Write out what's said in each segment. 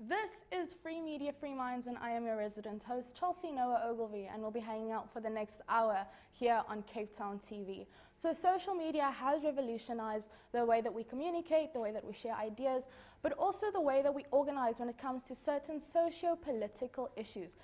This is Free Media, Free Minds, and I am your resident host, Chelsea Noah Ogilvy, and we'll be hanging out for the next hour here on Cape Town TV. So social media has revolutionized the way that we communicate, the way that we share ideas, but also the way that we organize when it comes to certain socio-political issues.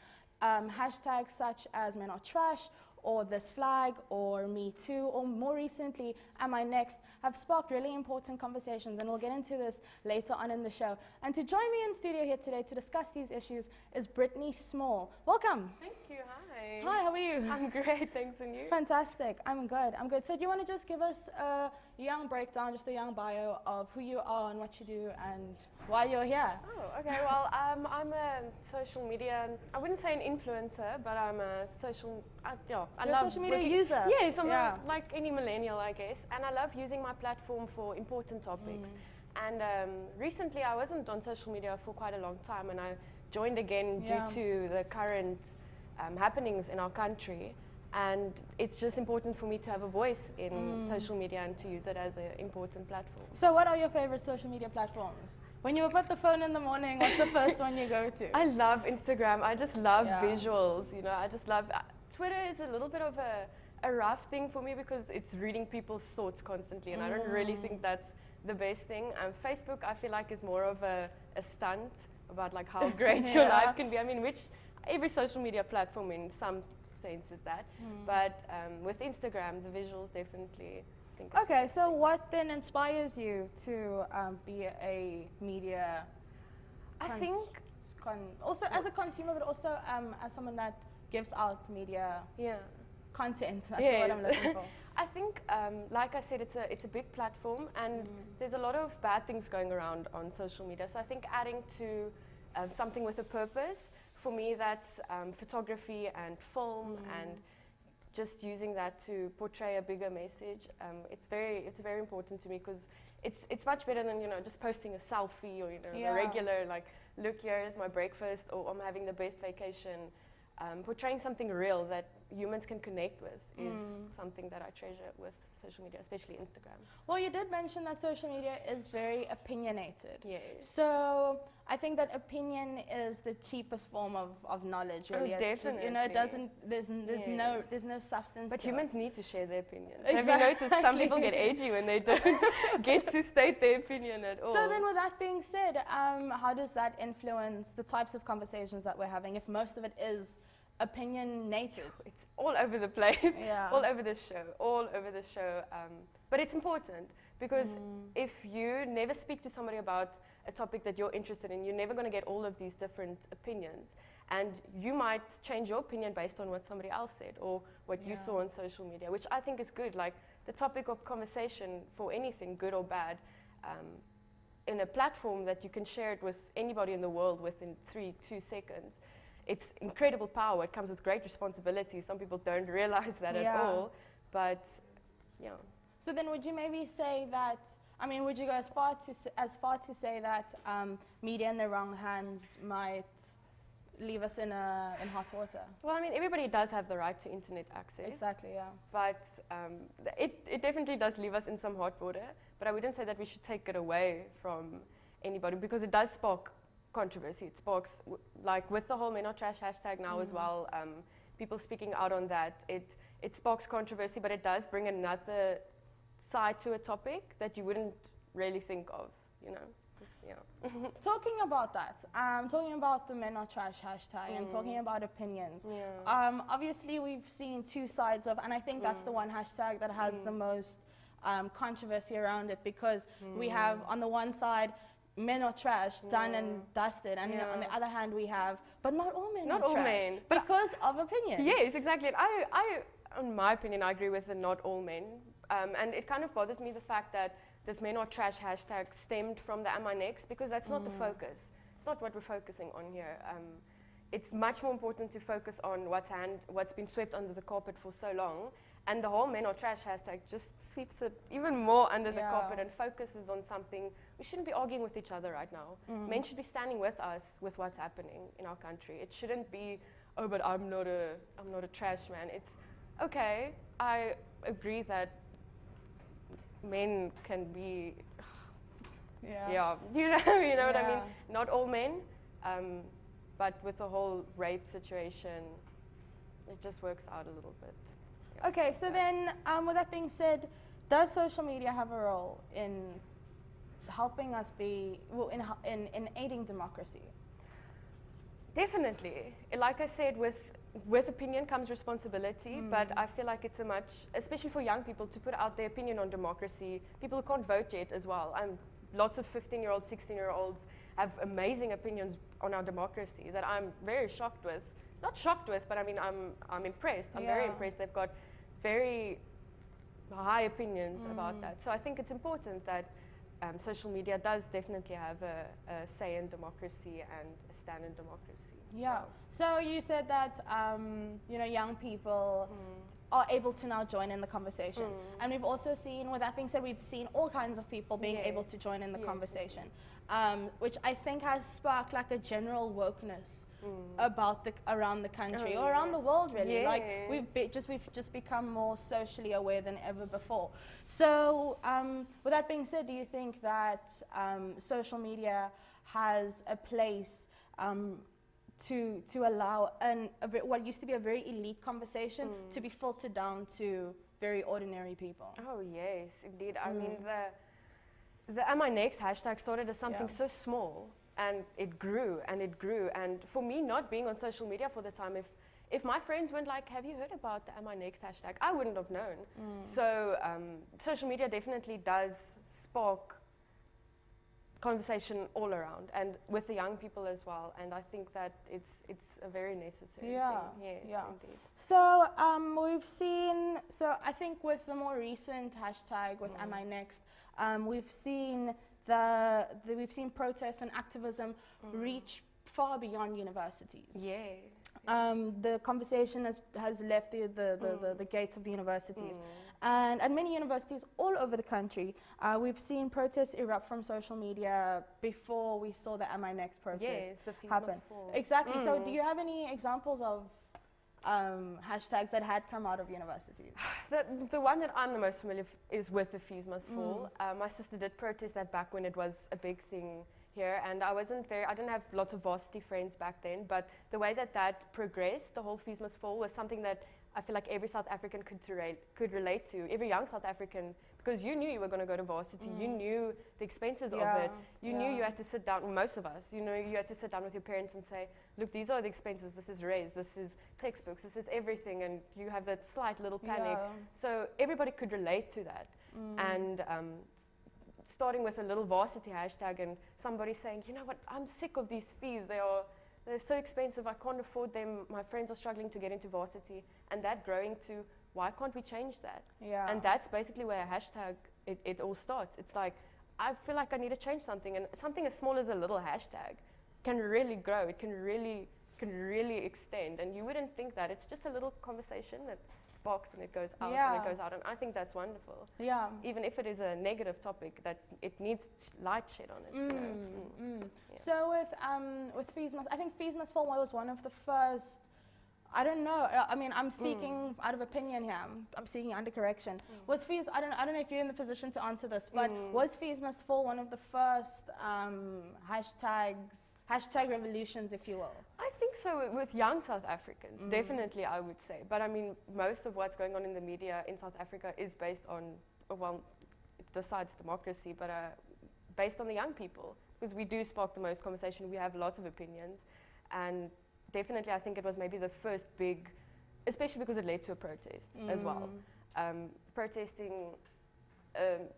Hashtags such as Men Are Trash, or This Flag, or Me Too, or more recently, Am I Next, have sparked really important conversations, and we'll get into this later on in the show. And to join me in studio here today to discuss these issues is Brittany Small. Welcome. Thank you, hi. Hi, how are you? I'm great, thanks, and you? Fantastic, I'm good. So do you want to just give us a young breakdown, just a young bio of who you are and what you do and why you're here? Oh, okay, well, I'm a social media, I wouldn't say an influencer, but I'm a social, I You're love a social media working, user. Yes, I'm like any millennial, I guess, and I love using my platform for important topics. And recently I wasn't on social media for quite a long time, and I joined again due to the current happenings in our country. And it's just important for me to have a voice in social media and to use it as an important platform. So what are your favorite social media platforms? When you put the phone in the morning, what's the first one you go to? I love Instagram. I just love visuals, you know. I just love... Twitter is a little bit of a rough thing for me because it's reading people's thoughts constantly, and I don't really think that's the best thing. Facebook, I feel like, is more of a stunt about like how great your life can be. I mean, which every social media platform in some sense is that. But with Instagram, the visuals definitely think. Okay, so what then inspires you to be a media? I think also as a consumer, but also as someone that gives out media content. That's what I'm looking for. I think, like I said, it's a big platform, and there's a lot of bad things going around on social media. So I think adding to something with a purpose, for me, that's photography and film, and just using that to portray a bigger message. It's very important to me because it's much better than, you know, just posting a selfie or, you know, a regular like, look, here's my breakfast, or I'm having the best vacation. Portraying something real that humans can connect with is something that I treasure with social media, especially Instagram. Well, you did mention that social media is very opinionated. Yes. So I think that opinion is the cheapest form of knowledge, really. Oh, definitely. You know, it doesn't, there's no substance. But to humans it. need to share their opinion. Exactly. Have you noticed some people get edgy when they don't get to state their opinion at all? So then with that being said, how does that influence the types of conversations that we're having if most of it is opinionated? It's all over the place, all over this show, but it's important because if you never speak to somebody about a topic that you're interested in, you're never going to get all of these different opinions, and you might change your opinion based on what somebody else said or what you saw on social media, which I think is good. Like the topic of conversation for anything, good or bad, in a platform that you can share it with anybody in the world within 2 seconds. It's incredible power. It comes with great responsibility. Some people don't realize that at all, but So then would you maybe say that, I mean, would you go as far to say that media in the wrong hands might leave us in hot water? Well, I mean, everybody does have the right to internet access. Exactly, yeah. But it definitely does leave us in some hot water, but I wouldn't say that we should take it away from anybody because it does spark controversy. It sparks, like with the whole Men Are Trash hashtag now as well, people speaking out on that, it sparks controversy, but it does bring another side to a topic that you wouldn't really think of, you know. Talking about that, talking about the Men Are Trash hashtag and talking about opinions, obviously we've seen two sides of, and I think that's the one hashtag that has the most controversy around it, because we have on the one side men are trash, done and dusted, and on the other hand we have, but not all men are trash, because of opinion. Yes, exactly. And I, in my opinion, I agree with the not all men, and it kind of bothers me the fact that this Men Are Trash hashtag stemmed from the Am I Next, because that's not the focus. It's not what we're focusing on here. It's much more important to focus on what's been swept under the carpet for so long. And the whole Men Are Trash hashtag just sweeps it even more under the carpet and focuses on something. We shouldn't be arguing with each other right now. Men should be standing with us with what's happening in our country. It shouldn't be, oh, but I'm not a trash man. It's okay. I agree that men can be, you know what I mean. Not all men, But with the whole rape situation, it just works out a little bit. Yeah. Okay, so then, with that being said, does social media have a role in helping us in aiding democracy? Definitely. Like I said, with opinion comes responsibility, but I feel like it's especially for young people, to put out their opinion on democracy. People who can't vote yet as well. And lots of 15-year-olds, 16-year-olds have amazing opinions on our democracy that I'm very shocked with. Not shocked with, but I mean, I'm impressed. I'm very impressed. They've got very high opinions about that. So I think it's important that social media does definitely have a say in democracy and a stand in democracy. Yeah. So you said that young people are able to now join in the conversation, and we've also seen, with that being said, we've seen all kinds of people being able to join in the conversation, which I think has sparked like a general wokeness about around the country or around the world, really. Like we've just become more socially aware than ever before. So with that being said, do you think that social media has a place to allow what used to be a very elite conversation to be filtered down to very ordinary people? Oh yes, indeed. I mean, the Am I Next hashtag started as something so small, and it grew and it grew. And for me, not being on social media for the time, if my friends weren't like, have you heard about the Am I Next hashtag, I wouldn't have known. So social media definitely does spark conversation all around, and with the young people as well. And I think that it's a very necessary thing. Yes, indeed. So we've seen, I think with the more recent hashtag with Am I Next, we've seen we've seen protests and activism reach far beyond universities. Yes. The conversation has left the gates of the universities. And at many universities all over the country, we've seen protests erupt from social media before we saw the Am I Next protest the fees happen. must fall. Exactly. So do you have any examples of hashtags that had come out of universities? The one that I'm the most familiar is with the fees must fall. My sister did protest that back when it was a big thing here, and I didn't have lots of varsity friends back then, but the way that progressed, the whole fees must fall, was something that I feel like every South African could relate to, every young South African, because you knew you were going to go to varsity, you knew the expenses of it, you knew you had to sit down, most of us, you had to sit down with your parents and say, look, these are the expenses, this is raised, this is textbooks, this is everything, and you have that slight little panic. So everybody could relate to that. And starting with a little varsity hashtag and somebody saying, you know what, I'm sick of these fees, they're so expensive, I can't afford them, my friends are struggling to get into varsity, and that growing to, why can't we change that? And that's basically where a hashtag, it all starts. It's like, I feel like I need to change something, and something as small as a little hashtag can really grow, it can really extend, and you wouldn't think that. It's just a little conversation that sparks and it goes out and it goes out, and I think that's wonderful. Even if it is a negative topic, that it needs light shed on it. So with Fees Must, I think Fees Must Fall was one of the first, I don't know, I mean, I'm speaking out of opinion here, I'm speaking under correction. Was Fees, I don't know if you're in the position to answer this, but was Fees Must Fall one of the first hashtag revolutions, if you will? I think so, with young South Africans, definitely I would say. But I mean, most of what's going on in the media in South Africa is based on, well, besides democracy, but based on the young people, because we do spark the most conversation, we have lots of opinions, and definitely, I think it was maybe the first big, especially because it led to a protest as well. Protesting,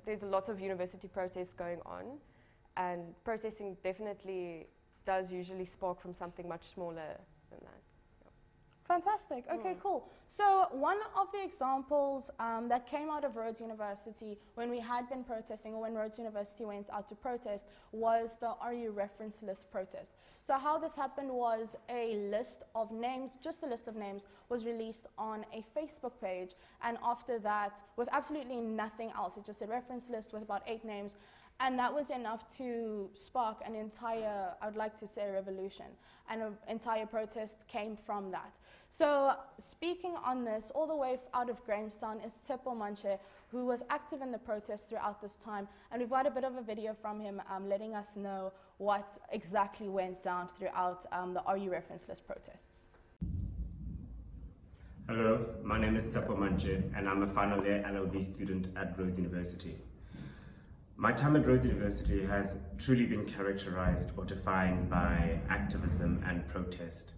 there's a lot of university protests going on, and protesting definitely does usually spark from something much smaller than that. Fantastic. Okay, cool. So one of the examples that came out of Rhodes University when we had been protesting, or when Rhodes University went out to protest, was the Are You reference list protest. So how this happened was a list of names, just a list of names, was released on a Facebook page, and after that, with absolutely nothing else, it just said reference list with about 8 names, and that was enough to spark an entire, I would like to say, revolution, and an entire protest came from that. So speaking on this, all the way out of Grahamstown is Tsepo Manche, who was active in the protest throughout this time, and we've got a bit of a video from him letting us know what exactly went down throughout the RU reference list protests. Hello, my name is Tsepo Manje, and I'm a final year LLB student at Rhodes University. My time at Rhodes University has truly been characterized or defined by activism and protest.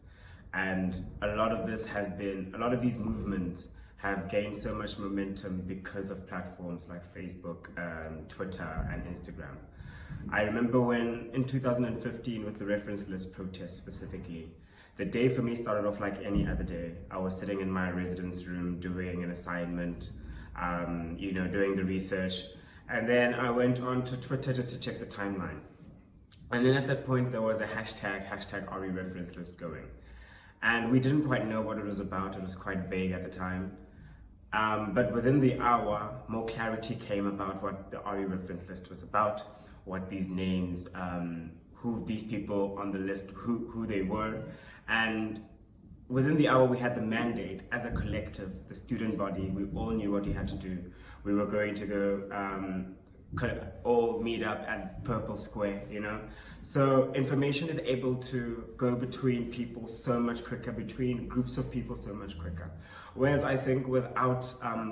And a lot of these movements have gained so much momentum because of platforms like Facebook, Twitter, and Instagram. I remember when, in 2015, with the reference list protest specifically, the day for me started off like any other day. I was sitting in my residence room doing an assignment, doing the research, and then I went on to Twitter just to check the timeline. And then at that point, there was a hashtag RE reference list going. And we didn't quite know what it was about. It was quite vague at the time. But within the hour, more clarity came about what the RE reference list was about, what these names, who these people on the list, who they were. And within the hour, we had the mandate as a collective, the student body. We all knew what we had to do. We were going to go all meet up at Purple Square, So information is able to go between people so much quicker, between groups of people so much quicker. Whereas I think without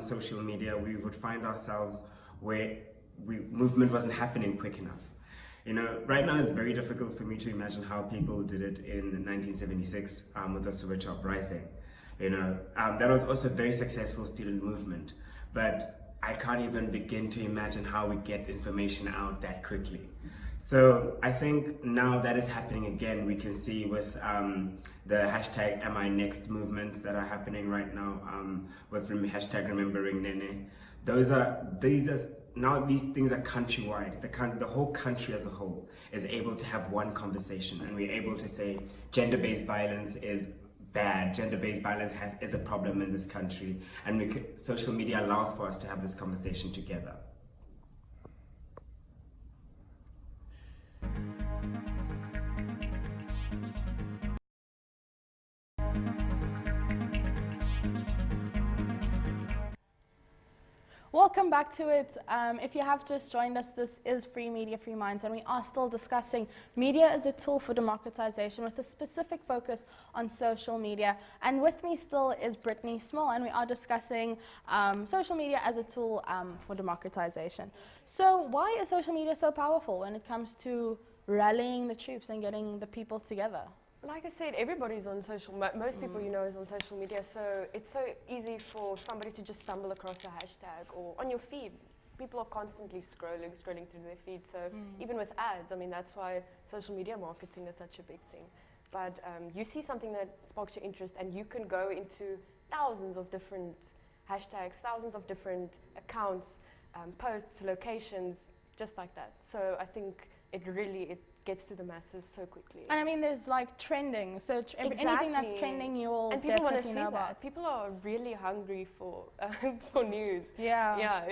social media, we would find ourselves where movement wasn't happening quick enough. Right now it's very difficult for me to imagine how people did it in 1976 with the Soweto uprising. That was also a very successful student movement, but I can't even begin to imagine how we get information out that quickly. So I think now that is happening again. We can see with the hashtag #AmINext movements that are happening right now, with hashtag Remembering Nene. These things are countrywide. The whole country as a whole is able to have one conversation, and we're able to say gender-based violence is bad, gender-based violence is a problem in this country, and social media allows for us to have this conversation together. Welcome back to it. If you have just joined us, this is Free Media, Free Minds, and we are still discussing media as a tool for democratization with a specific focus on social media. And with me still is Brittany Small, and we are discussing social media as a tool for democratization. So why is social media so powerful when it comes to rallying the troops and getting the people together? Like I said, everybody's on most people is on social media, so it's so easy for somebody to just stumble across a hashtag or on your feed. People are constantly scrolling through their feed, so even with ads, that's why social media marketing is such a big thing. But you see something that sparks your interest and you can go into thousands of different hashtags, thousands of different accounts, posts, locations, just like that. So I think it gets to the masses so quickly. And there's like trending, so anything that's trending you'll definitely know about. People are really hungry for for news. Yeah.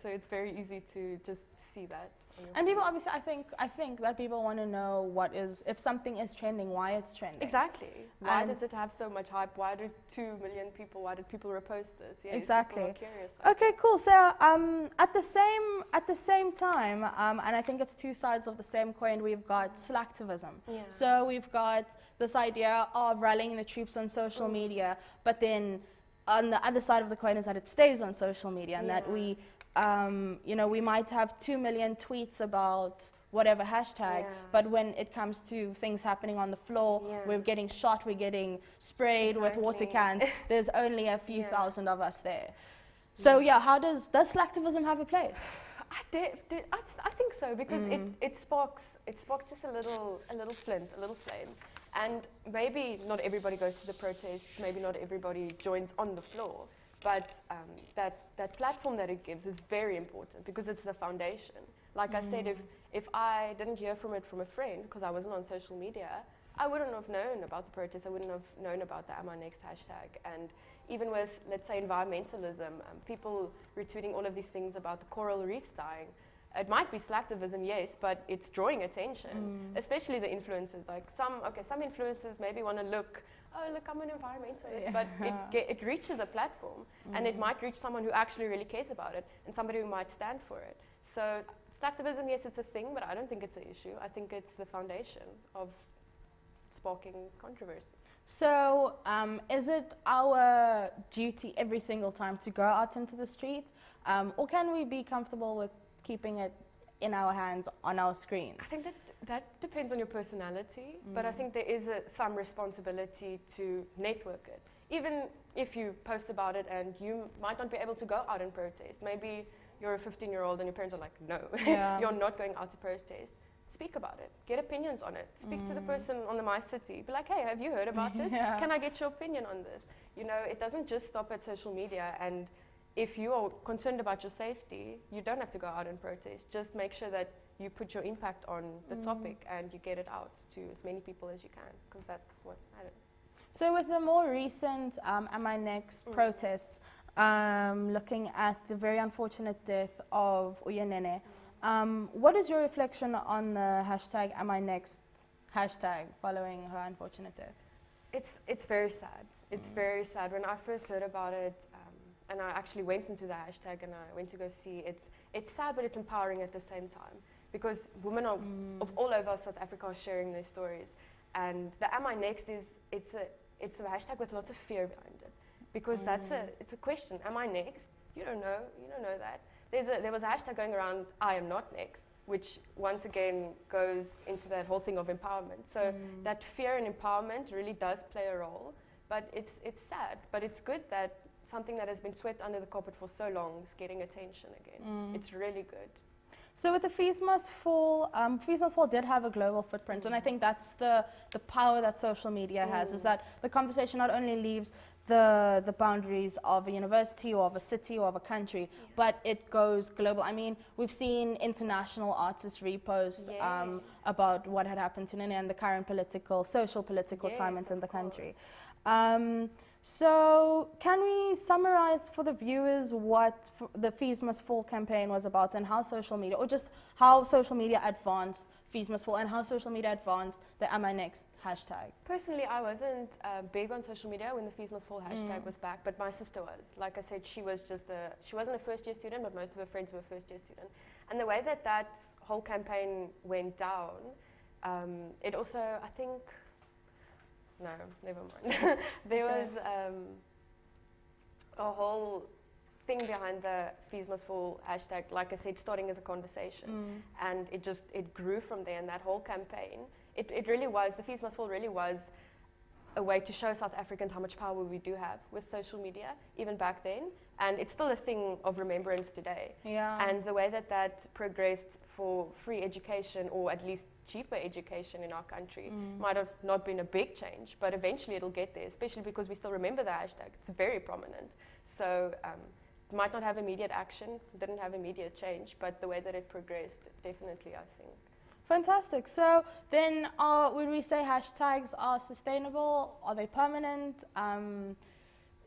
So it's very easy to just see that. And people obviously, I think that people want to know if something is trending, why it's trending. Exactly. Why does it have so much hype? Why did 2 million people? Why did people repost this? Yeah, exactly. People are curious. Okay, cool. So at the same time, and I think it's two sides of the same coin. We've got slacktivism. Yeah. So we've got this idea of rallying the troops on social media, but then on the other side of the coin is that it stays on social media, and that we might have 2 million tweets about whatever hashtag, but when it comes to things happening on the floor, we're getting shot, we're getting sprayed with water cans, there's only a few thousand of us there. So how does slacktivism have a place? I think so, because it sparks just a little flint, a little flame. And maybe not everybody goes to the protests, maybe not everybody joins on the floor, but that platform that it gives is very important because it's the foundation. Like I said, if I didn't hear from a friend because I wasn't on social media, I wouldn't have known about the protest. I wouldn't have known about the #AmINext hashtag. And even with, let's say, environmentalism, people retweeting all of these things about the coral reefs dying. It might be slacktivism, yes, but it's drawing attention, especially the influencers. Like some influencers maybe want to look oh, look, I'm an environmentalist. But it reaches a platform, and it might reach someone who actually really cares about it, and somebody who might stand for it. So activism, yes, it's a thing, but I don't think it's an issue. I think it's the foundation of sparking controversy. So is it our duty every single time to go out into the street, or can we be comfortable with keeping it in our hands on our screens? I think that depends on your personality, but I think there is some responsibility to network it. Even if you post about it and you might not be able to go out and protest, maybe you're a 15-year-old and your parents are like, no, you're not going out to protest. Speak about it, get opinions on it, speak to the person on the My City, be like, hey, have you heard about this? Can I get your opinion on this? You know, it doesn't just stop at social media, and if you are concerned about your safety, you don't have to go out and protest. Just make sure that you put your impact on the topic and you get it out to as many people as you can, because that's what matters. So with the more recent Am I Next protests, looking at the very unfortunate death of Uyanene, what is your reflection on the hashtag Am I Next hashtag following her unfortunate death? It's very sad. It's very sad. When I first heard about it, and I actually went into the hashtag and I went to go see, it's sad, but it's empowering at the same time, because women of all over South Africa are sharing their stories. And the Am I Next it's a hashtag with lots of fear behind it, because it's a question. Am I next? You don't know that. There was a hashtag going around, I am not next, which once again goes into that whole thing of empowerment. So that fear and empowerment really does play a role, but it's sad. But it's good that something that has been swept under the carpet for so long is getting attention again. It's really good. So with the Fees Must Fall did have a global footprint, and I think that's the power that social media has, is that the conversation not only leaves the boundaries of a university or of a city or of a country, but it goes global. I mean, we've seen international artists repost about what had happened to Nene and the current social political climate in the country. So can we summarize for the viewers what the Fees Must Fall campaign was about, and how social media, or just how social media advanced Fees Must Fall and how social media advanced the Am I Next hashtag? Personally, I wasn't big on social media when the Fees Must Fall hashtag was back, but my sister was. Like I said, she wasn't a first-year student, but most of her friends were first-year student. And the way that whole campaign went down, it also, I think, no, never mind. There was a whole thing behind the Fees Must Fall hashtag, like I said, starting as a conversation. And it grew from there, and that whole campaign, it really was, the Fees Must Fall really was a way to show South Africans how much power we do have with social media, even back then. And it's still a thing of remembrance today. And the way that progressed for free education, or at least cheaper education in our country, might have not been a big change, but eventually it'll get there, especially because we still remember the hashtag. It's very prominent. So it might not have immediate action, didn't have immediate change, but the way that it progressed, definitely, I think. Fantastic. So then would we say hashtags are sustainable? Are they permanent?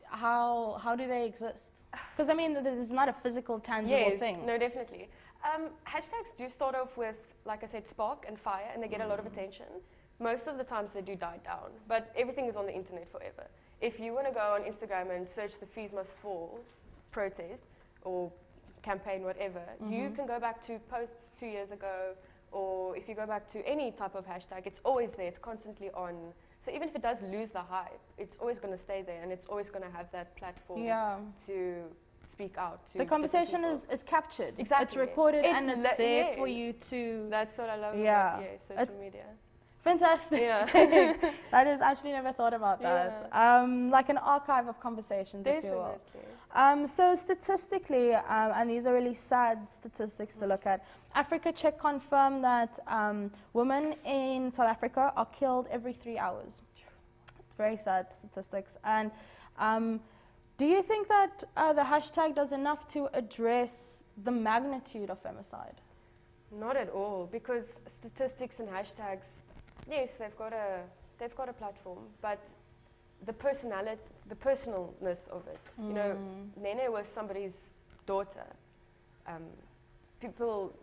How do they exist? Because I mean, this is not a physical, tangible thing. No, definitely. Hashtags do start off with, like I said, spark and fire, and they get a lot of attention. Most of the times they do die down, but everything is on the internet forever. If you want to go on Instagram and search the Fees Must Fall protest or campaign, whatever, you can go back to posts 2 years ago, or if you go back to any type of hashtag, it's always there, it's constantly on. So even if it does lose the hype, it's always going to stay there, and it's always going to have that platform to speak out to. The conversation is captured. Exactly. It's recorded, and it's there for you to. That's what I love about social media. Fantastic. That is, actually never thought about that. Like an archive of conversations, Definitely. if you will. So statistically, and these are really sad statistics to look at, Africa Check confirmed that women in South Africa are killed every 3 hours. It's very sad statistics. And do you think that the hashtag does enough to address the magnitude of femicide? Not at all, because statistics and hashtags, yes, they've got a platform, but the personalness of it. You know, Nene was somebody's daughter.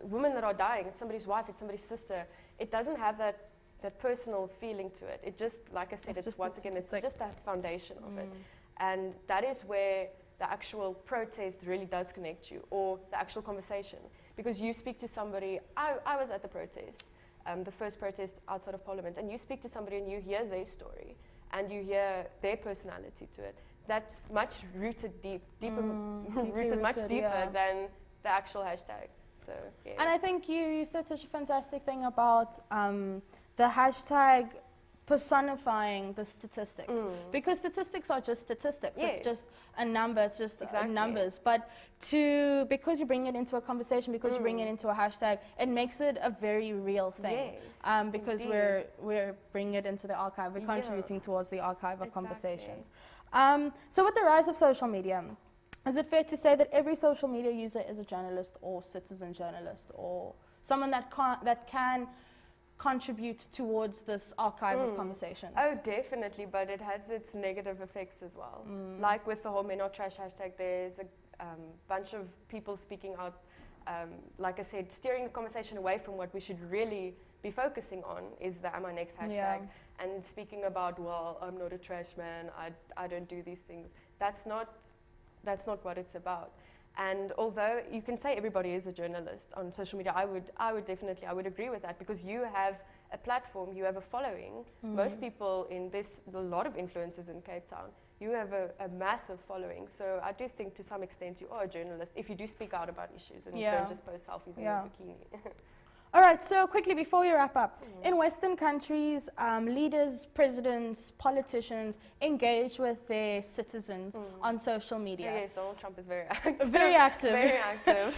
Women that are dying, it's somebody's wife, it's somebody's sister. It doesn't have that that personal feeling to it. It just, like I said, it's once again, it's just that foundation of it. And that is where the actual protest really does connect you, or the actual conversation. Because you speak to somebody, I was at the protest, the first protest outside of Parliament, and you speak to somebody and you hear their story, and you hear their personality to it. That's much rooted rooted much deeper than the actual hashtag. So, yes. And I think you said such a fantastic thing about the hashtag personifying the statistics, because statistics are just statistics. Yes. It's just a number, it's just numbers. But because you bring it into a conversation, because you bring it into a hashtag, it makes it a very real thing. Yes, because indeed. we're bringing it into the archive, we're contributing towards the archive of Exactly. conversations. So with the rise of social media, is it fair to say that every social media user is a journalist or citizen journalist, or someone that can contribute towards this archive of conversations? Oh, definitely, but it has its negative effects as well. Like with the whole Men Not Trash hashtag, there's a bunch of people speaking out, like I said, steering the conversation away from what we should really be focusing on is the Am I Next hashtag, and speaking about, well, I'm not a trash man, I don't do these things. That's not what it's about. And although you can say everybody is a journalist on social media, I would agree with that, because you have a platform, you have a following. Most people a lot of influencers in Cape Town, you have a massive following. So I do think to some extent you are a journalist if you do speak out about issues and don't just post selfies in your bikini. All right, so quickly before we wrap up, in Western countries, leaders, presidents, politicians engage with their citizens on social media. Yes, Donald Trump is very active. Very active. Very active.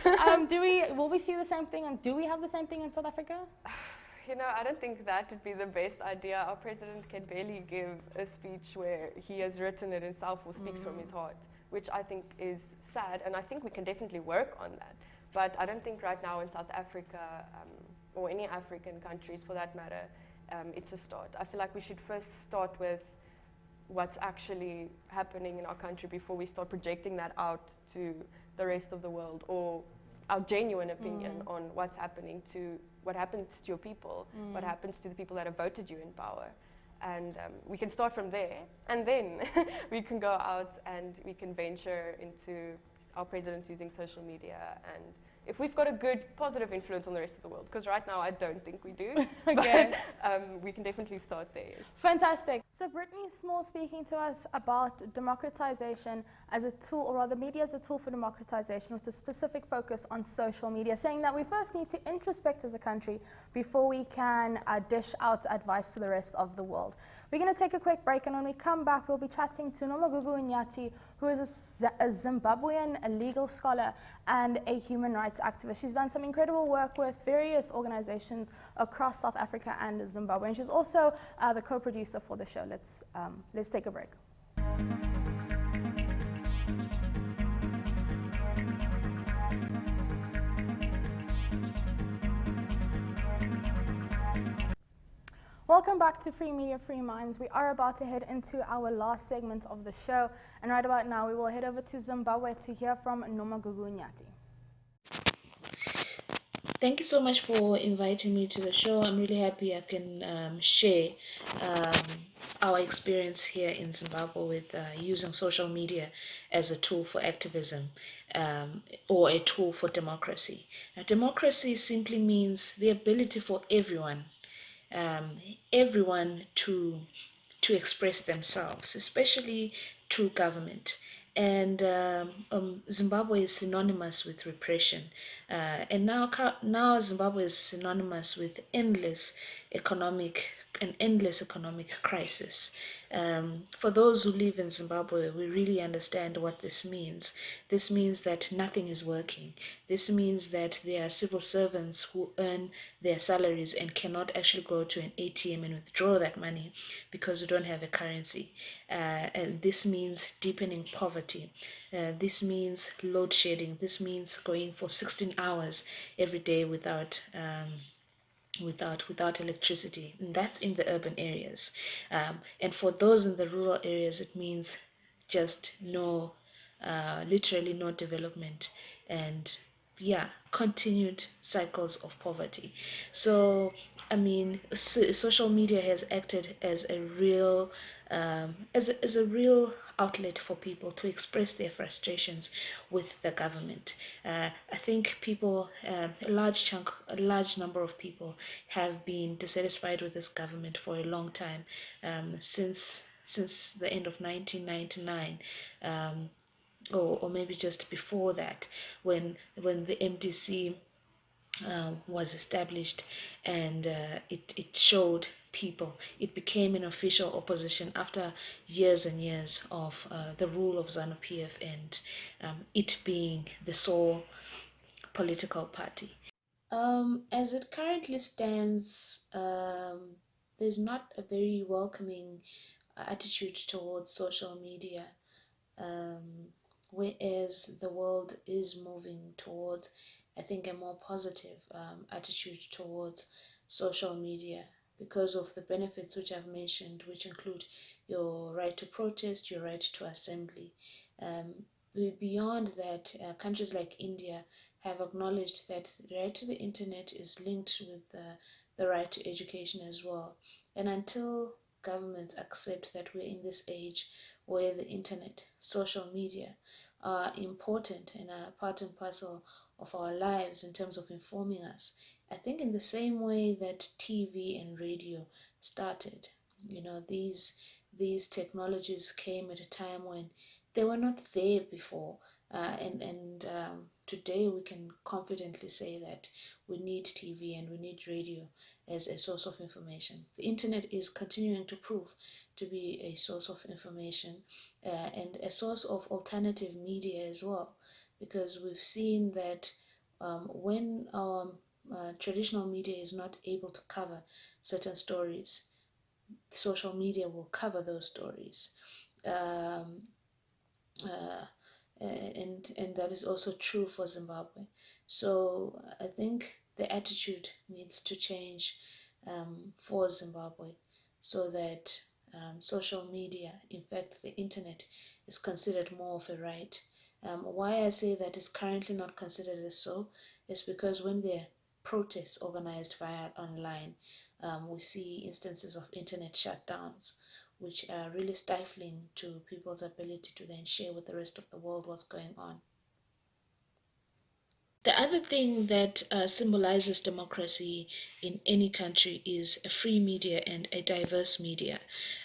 Will we see the same thing, and do we have the same thing in South Africa? I don't think that would be the best idea. Our president can barely give a speech where he has written it himself or speaks from his heart, which I think is sad, and I think we can definitely work on that. But I don't think right now in South Africa, or any African countries for that matter, it's a start. I feel like we should first start with what's actually happening in our country before we start projecting that out to the rest of the world, or our genuine opinion on what happens to your people, what happens to the people that have voted you in power. And we can start from there, and then we can go out and we can venture into our presidents using social media, and if we've got a good positive influence on the rest of the world, because right now I don't think we do. Okay. But we can definitely start there. Yes. Fantastic. So Brittany Small speaking to us about democratization as a tool, or rather media as a tool for democratization, with a specific focus on social media, saying that we first need to introspect as a country before we can dish out advice to the rest of the world. We're going to take a quick break, and when we come back, we'll be chatting to Nomagugu Nyati, who is a Zimbabwean legal scholar and a human rights activist. She's done some incredible work with various organizations across South Africa and Zimbabwe, and she's also the co-producer for the show. Let's take a break. Welcome back to Free Media, Free Minds. We are about to head into our last segment of the show, and right about now we will head over to Zimbabwe to hear from Nomagugu Nyati. Thank you so much for inviting me to the show. I'm really happy I can share our experience here in Zimbabwe with using social media as a tool for activism, or a tool for democracy. Now, democracy simply means the ability for everyone to express themselves, especially through government. And Zimbabwe is synonymous with repression, and now Zimbabwe is synonymous with endless economic crisis. For those who live in Zimbabwe, we really understand what this means. This means that nothing is working. This means that there are civil servants who earn their salaries and cannot actually go to an ATM and withdraw that money because we don't have a currency. And this means deepening poverty. This means load shedding. This means going for 16 hours every day without electricity, and that's in the urban areas. And for those in the rural areas, it means just literally no development and continued cycles of poverty. So I mean, social media has acted as a real as a real outlet for people to express their frustrations with the government. I think people, a large number of people, have been dissatisfied with this government for a long time, since the end of 1999. Or maybe just before that, when the MDC was established, and it showed people. It became an official opposition after years and years of the rule of ZANU-PF, and it being the sole political party. As it currently stands, there's not a very welcoming attitude towards social media, um, whereas the world is moving towards, I think, a more positive attitude towards social media because of the benefits which I've mentioned, which include your right to protest, your right to assembly. Um, Beyond that, countries like India have acknowledged that the right to the internet is linked with the right to education as well. And until governments accept that we're in this age where the internet, social media are important and are part and parcel of our lives in terms of informing us, I think in the same way that TV and radio started, these technologies came at a time when they were not there before. And today we can confidently say that we need TV and we need radio as a source of information. The internet is continuing to prove to be a source of information, and a source of alternative media as well, because we've seen that when our traditional media is not able to cover certain stories, social media will cover those stories. Um, uh, and that is also true for Zimbabwe. So I think the attitude needs to change for Zimbabwe, so that social media, in fact, the internet, is considered more of a right. Why I say that is currently not considered as so is because when there are protests organized via online, we see instances of internet shutdowns, which are really stifling to people's ability to then share with the rest of the world what's going on. The other thing that symbolizes democracy in any country is a free media and a diverse media.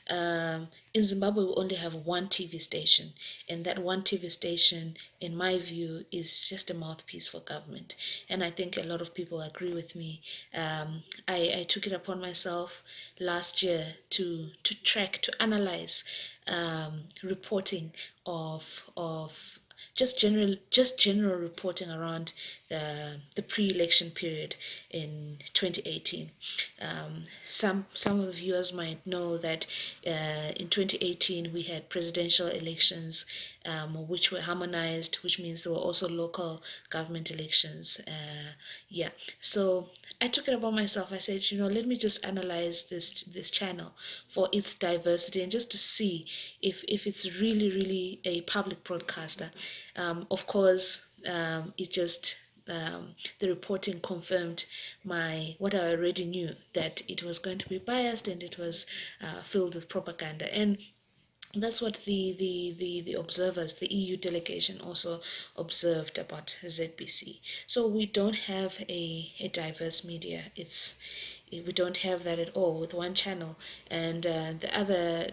In Zimbabwe, we only have one TV station, and that one TV station, in my view, is just a mouthpiece for government. And I think a lot of people agree with me. I took it upon myself last year to analyze reporting of just general reporting around the pre-election period in 2018. Some of the viewers might know that in 2018 we had presidential elections, which were harmonized, which means there were also local government elections. So I took it upon myself. I said, let me just analyze this channel for its diversity and just to see if it's really a public broadcaster. Of course, it just the reporting confirmed what I already knew, that it was going to be biased and it was filled with propaganda. And that's what the observers, the EU delegation, also observed about ZBC. So we don't have a diverse media. We don't have that at all, with one channel, and the other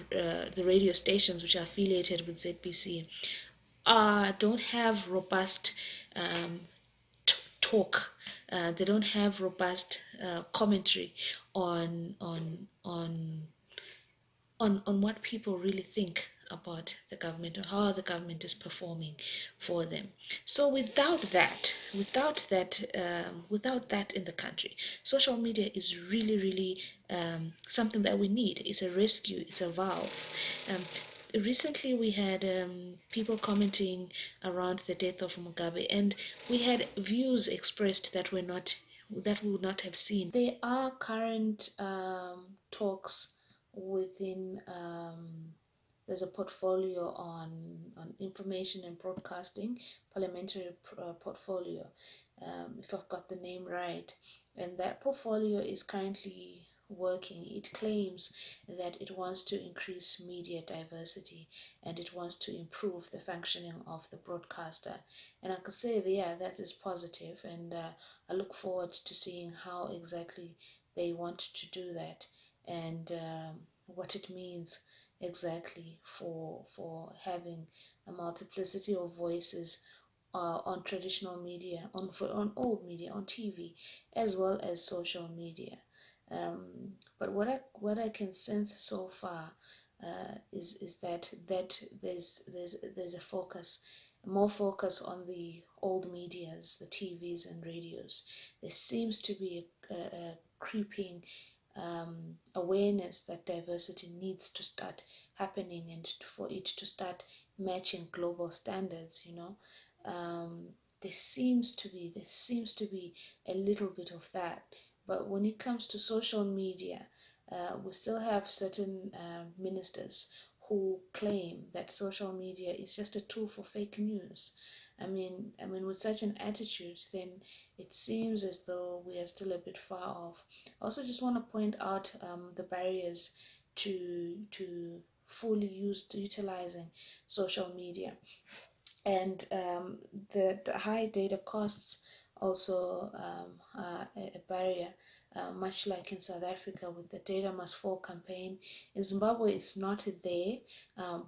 the radio stations which are affiliated with ZBC don't have robust talk. They don't have robust commentary on what people really think about the government, or how the government is performing for them. So without that in the country, social media is really something that we need. It's a rescue. It's a valve. Recently, we had people commenting around the death of Mugabe, and we had views expressed that we would not have seen. There are current talks within there's a portfolio on information and broadcasting, parliamentary portfolio, if I've got the name right. And that portfolio is currently working. It claims that it wants to increase media diversity and it wants to improve the functioning of the broadcaster. And I could say, yeah, that is positive, and I look forward to seeing how exactly they want to do that, and what it means exactly for having a multiplicity of voices on traditional media, on old media, on TV, as well as social media. But what I can sense so far is that there's a focus, more focus on the old medias, the TVs and radios. There seems to be a creeping awareness that diversity needs to start happening, and for it to start matching global standards. Um, there seems to be a little bit of that. But when it comes to social media, we still have certain ministers who claim that social media is just a tool for fake news. With such an attitude, then it seems as though we are still a bit far off. I also just want to point out the barriers to fully utilizing social media, and the high data costs also are a barrier. Much like in South Africa with the Data Must Fall campaign, in Zimbabwe it's not there,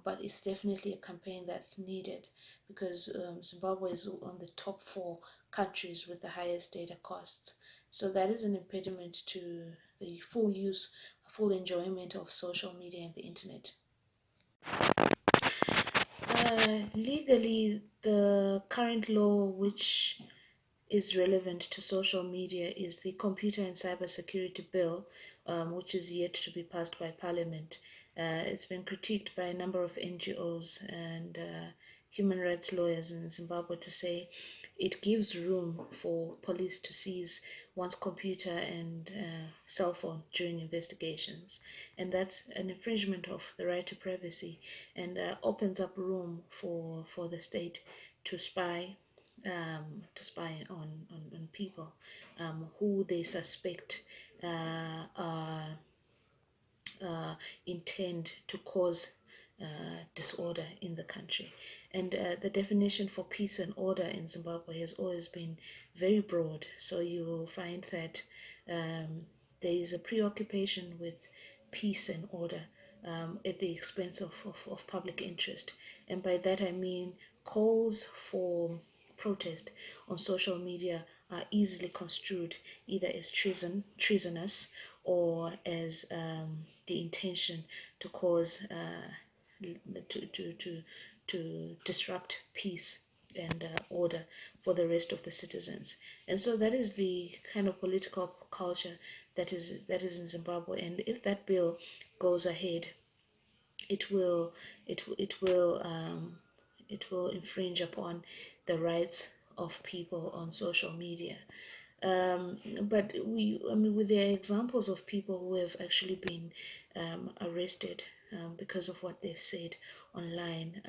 but it's definitely a campaign that's needed, because Zimbabwe is on the top 4 countries with the highest data costs. So that is an impediment to the full enjoyment of social media and the internet. Legally, the current law which is relevant to social media is the Computer and Cybersecurity Bill, which is yet to be passed by Parliament. It's been critiqued by a number of NGOs and human rights lawyers in Zimbabwe to say it gives room for police to seize one's computer and cell phone during investigations, and that's an infringement of the right to privacy, and opens up room for the state to spy on people who they suspect intend to cause disorder in the country. And the definition for peace and order in Zimbabwe has always been very broad. So you will find that there is a preoccupation with peace and order at the expense of public interest. And by that I mean calls for protest on social media are easily construed either as treasonous, or as the intention to cause to disrupt peace and order for the rest of the citizens. And so that is the kind of political culture that is in Zimbabwe. And if that bill goes ahead, it will infringe upon the rights of people on social media. But with the examples of people who have actually been arrested because of what they've said online.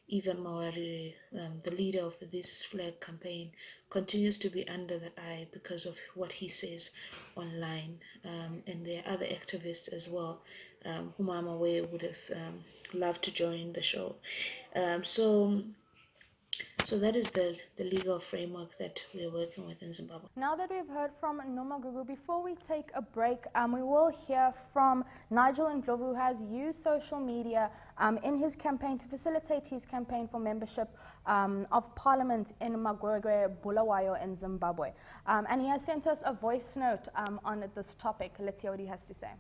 Even Mawarire, the leader of the This Flag campaign, continues to be under the eye because of what he says online. And there are other activists as well, whom I'm aware would have loved to join the show. So that is the legal framework that we're working with in Zimbabwe. Now that we've heard from Nomagugu, before we take a break, we will hear from Nigel Ndlovu, who has used social media in his campaign to facilitate his campaign for membership of Parliament in Magwegwe, Bulawayo in Zimbabwe. And he has sent us a voice note on this topic. Let's hear what he has to say.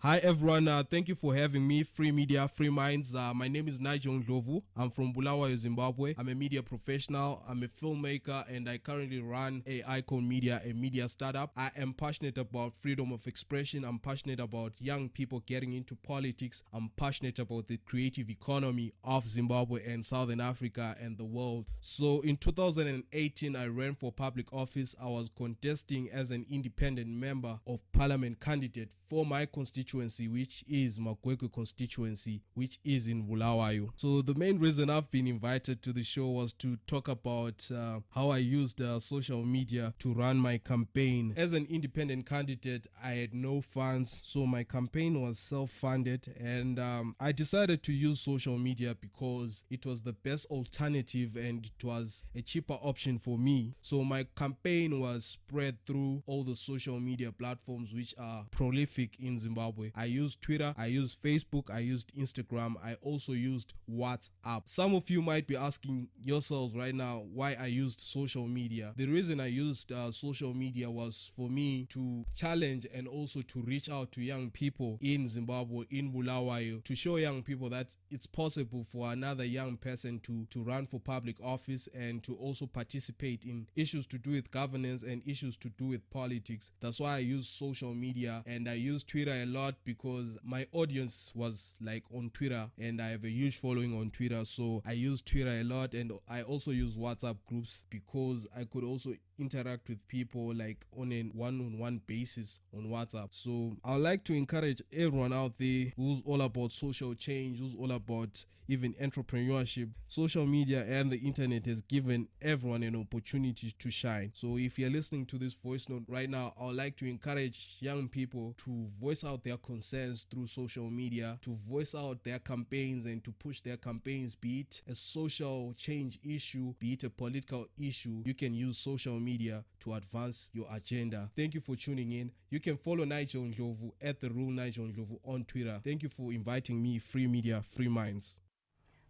Hi everyone, thank you for having me. Free Media, Free Minds. My name is Nigel Ndlovu. I'm from Bulawayo, Zimbabwe. I'm a media professional, I'm a filmmaker, and I currently run a Icon Media, a media startup. I am passionate about freedom of expression. I'm passionate about young people getting into politics. I'm passionate about the creative economy of Zimbabwe and Southern Africa and the world. So in 2018, I ran for public office. I was contesting as an independent member of parliament candidate for my constituency constituency, which is Magwegwe constituency, which is in Bulawayo. So the main reason I've been invited to the show was to talk about how I used social media to run my campaign. As an independent candidate, I had no funds, so my campaign was self-funded, and I decided to use social media because it was the best alternative and it was a cheaper option for me. So my campaign was spread through all the social media platforms which are prolific in Zimbabwe. I used Twitter, I used Facebook, I used Instagram, I also used WhatsApp. Some of you might be asking yourselves right now why I used social media. The reason I used social media was for me to challenge and also to reach out to young people in Zimbabwe, in Bulawayo, to show young people that it's possible for another young person to run for public office and to also participate in issues to do with governance and issues to do with politics. That's why I use social media, and I use Twitter a lot because my audience was like on Twitter and I have a huge following on Twitter, so I use Twitter a lot. And I also use WhatsApp groups because I could also interact with people like on a one-on-one basis on WhatsApp. So I'd like to encourage everyone out there who's all about social change, who's all about even entrepreneurship. Social media and the internet has given everyone an opportunity to shine. So if you're listening to this voice note right now, I would like to encourage young people to voice out their concerns through social media, to voice out their campaigns and to push their campaigns, be it a social change issue, be it a political issue. You can use social media to advance your agenda. Thank you for tuning in. You can follow Nigel Ndlovu at the Real Nigel Ndlovu on Twitter. Thank you for inviting me. Free media, free minds.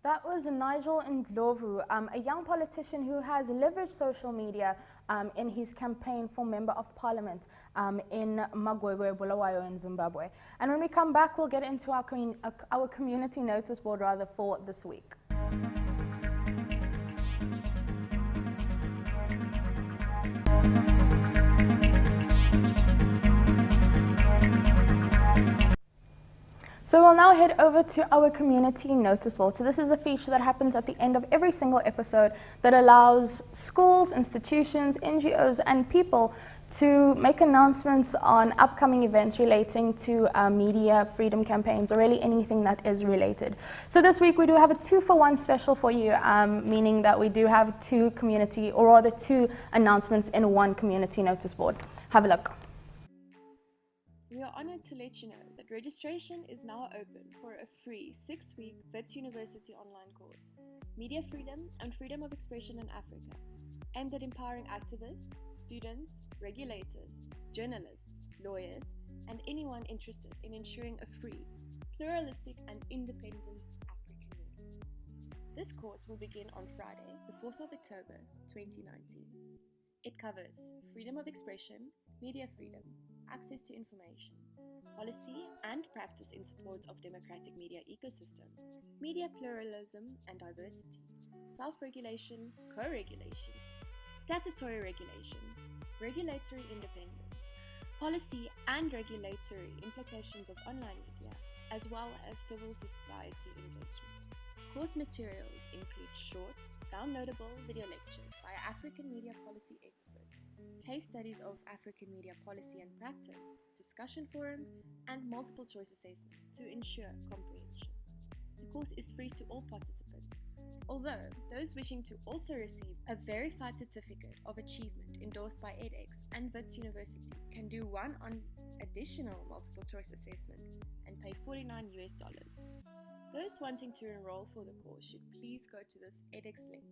That was Nigel Ndlovu, a young politician who has leveraged social media in his campaign for Member of Parliament in Magwegwe, Bulawayo in Zimbabwe. And when we come back, we'll get into our community notice board for this week. So we'll now head over to our community notice board. So this is a feature that happens at the end of every single episode that allows schools, institutions, NGOs, and people to make announcements on upcoming events relating to media freedom campaigns, or really anything that is related. So this week we do have a 2-for-1 special for you, meaning that we do have two announcements in one community notice board. Have a look. We are honoured to let you know that registration is now open for a free 6-week Wits University online course, Media Freedom and Freedom of Expression in Africa, aimed at empowering activists, students, regulators, journalists, lawyers, and anyone interested in ensuring a free, pluralistic and independent African media. This course will begin on Friday, the 4th of October 2019. It covers freedom of expression, media freedom, access to information, policy and practice in support of democratic media ecosystems, media pluralism and diversity, self-regulation, co-regulation, statutory regulation, regulatory independence, policy and regulatory implications of online media, as well as civil society engagement. Course materials include short, downloadable video lectures by African media policy experts, case studies of African media policy and practice, discussion forums, and multiple choice assessments to ensure comprehension. The course is free to all participants, although those wishing to also receive a verified certificate of achievement endorsed by edX and Wits University can do one on additional multiple choice assessment and pay $49 US. Those wanting to enroll for the course should please go to this edX link.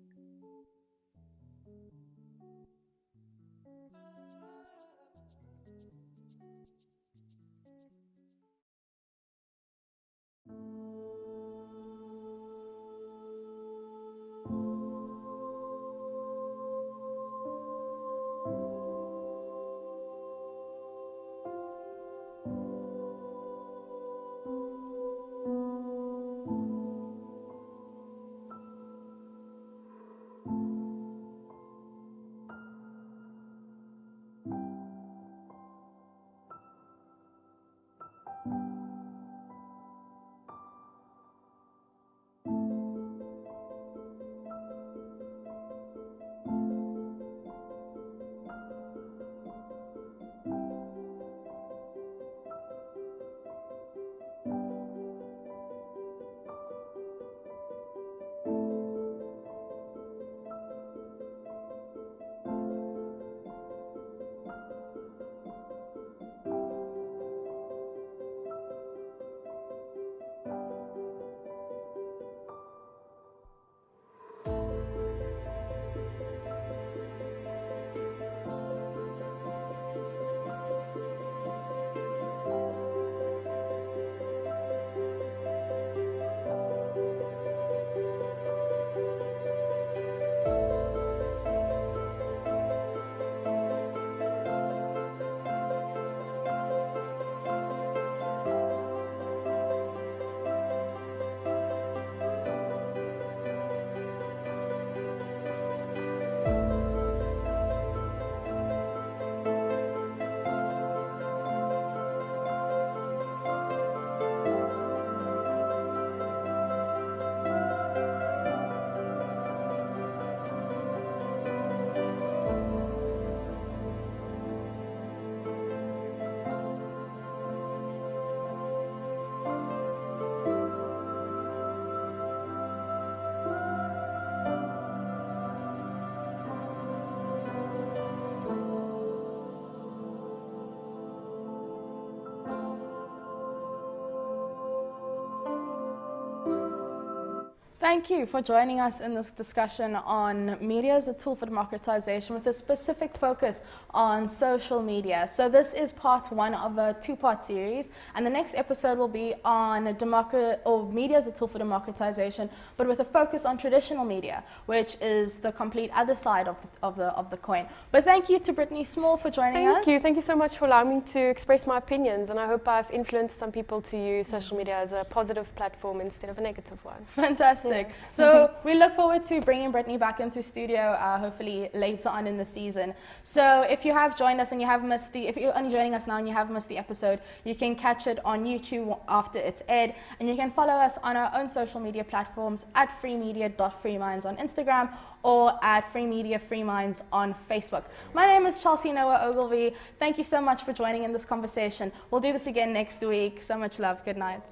Thank you for joining us in this discussion on media as a tool for democratization with a specific focus on social media. So this is part one of a two-part series, and the next episode will be on media as a tool for democratization, but with a focus on traditional media, which is the complete other side of the coin. But thank you to Brittany Small for joining us. Thank you so much for allowing me to express my opinions, and I hope I've influenced some people to use social media as a positive platform instead of a negative one. Fantastic. So we look forward to bringing Brittany back into studio, hopefully later on in the season. So if you have joined us and you have missed if you're only joining us now and you have missed the episode, you can catch it on YouTube after it's aired, and you can follow us on our own social media platforms at freemedia.freeminds on Instagram or at freemediafreeminds on Facebook. My name is Chelsea Noah Ogilvy. Thank you so much for joining in this conversation. We'll do this again next week. So much love. Good night.